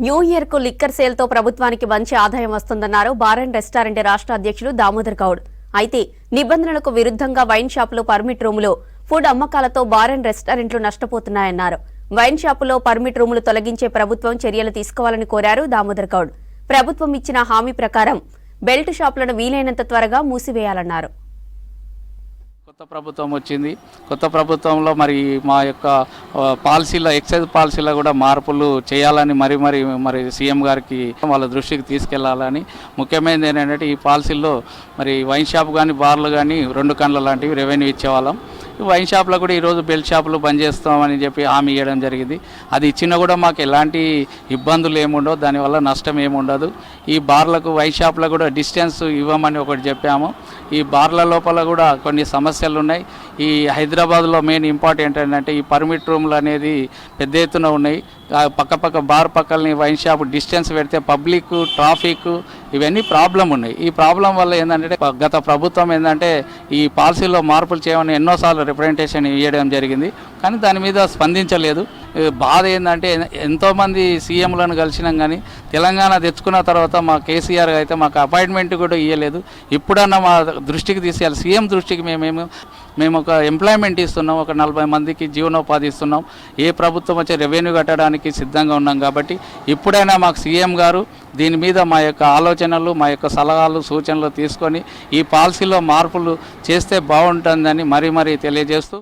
New year కు liquor sale తో ప్రభుత్వానికి మంచి ఆదాయం వస్తుందన్నారు బార్ అండ్ రెస్టారెంట్ రాష్ట్ర అధ్యక్షులు దామోదర్ గౌడ్. అయితే నిబంధనలకు విరుద్ధంగా వైన్ షాపులు, పర్మిట్ రూములు, ఫుడ్ అమ్మకాలతో బార్ అండ్ రెస్టారెంట్లు నష్టపోతున్నాయన్నారు. వైన్ షాపులో పర్మిట్ రూములు తొలగించే ప్రభుత్వం చర్యలు తీసుకోవాలని కోరారు దామోదర్ గౌడ్. ప్రభుత్వం ఇచ్చిన హామీ ప్రకారం బెల్ట్ షాపులను వీలైనంత త్వరగా మూసివేయాలన్నారు. కొత్త ప్రభుత్వం వచ్చింది. కొత్త ప్రభుత్వంలో మరి మా యొక్క పాలసీలో, ఎక్సైజ్ పాలసీలో కూడా మార్పులు చేయాలని మరి సీఎం గారికి వాళ్ళ దృష్టికి తీసుకెళ్లాలని. ముఖ్యమైనది ఏంటంటే ఈ పాలసీల్లో మరి వైన్ షాప్ కానీ, బార్లు కానీ 2 కండ్ల లాంటివి రెవెన్యూ ఇచ్చేవాళ్ళం. వైన్ షాప్లో కూడా ఈరోజు బెల్ట్ షాపులు బంద్ చేస్తామని చెప్పి హామీ ఇవ్వడం జరిగింది. అది ఇచ్చినా కూడా మాకు ఎలాంటి ఇబ్బందులు ఏముండవు, దానివల్ల నష్టం ఏముండదు. ఈ బార్లకు, వైన్ షాప్లకు కూడా డిస్టెన్స్ ఇవ్వమని ఒకటి చెప్పాము. ఈ బార్ల లోపల కూడా కొన్ని సమస్యలు ఉన్నాయి. ఈ హైదరాబాద్లో మెయిన్ ఇంపార్టెంట్ ఏంటంటే ఈ పర్మిట్ రూమ్లు అనేది పెద్ద ఎత్తున ఉన్నాయి. పక్క బార్ పక్కలని వైన్ షాప్ డిస్టెన్స్ పెడితే పబ్లిక్, ట్రాఫిక్ ఇవన్నీ ప్రాబ్లం ఉన్నాయి. ఈ ప్రాబ్లం వల్ల ఏంటంటే గత ప్రభుత్వం ఏంటంటే ఈ పాలసీలో మార్పులు చేయమని ఎన్నోసార్లు రిప్రజెంటేషన్ ఇవ్వడం జరిగింది, కానీ దాని మీద స్పందించలేదు. బాధ ఏంటంటే ఎంతోమంది సీఎంలను కలిసినాం, కానీ తెలంగాణ తెచ్చుకున్న తర్వాత మా కేసీఆర్ అయితే మాకు అపాయింట్మెంట్ కూడా ఇవ్వలేదు. ఇప్పుడన్నా మా దృష్టికి తీసుకెళ్ళాలి. సీఎం దృష్టికి మేము ఒక ఎంప్లాయ్మెంట్ ఇస్తున్నాం, ఒక 40 మందికి జీవనోపాధి ఇస్తున్నాం. ఏ ప్రభుత్వం వచ్చే రెవెన్యూ కట్టడానికి సిద్ధంగా ఉన్నాం. కాబట్టి ఇప్పుడైనా మాకు సీఎం గారు దీని మీద మా యొక్క ఆలోచనలు, మా యొక్క సలహాలు, సూచనలు తీసుకొని ఈ పాలసీలో మార్పులు చేస్తే బాగుంటుందని మరీ తెలియజేస్తూ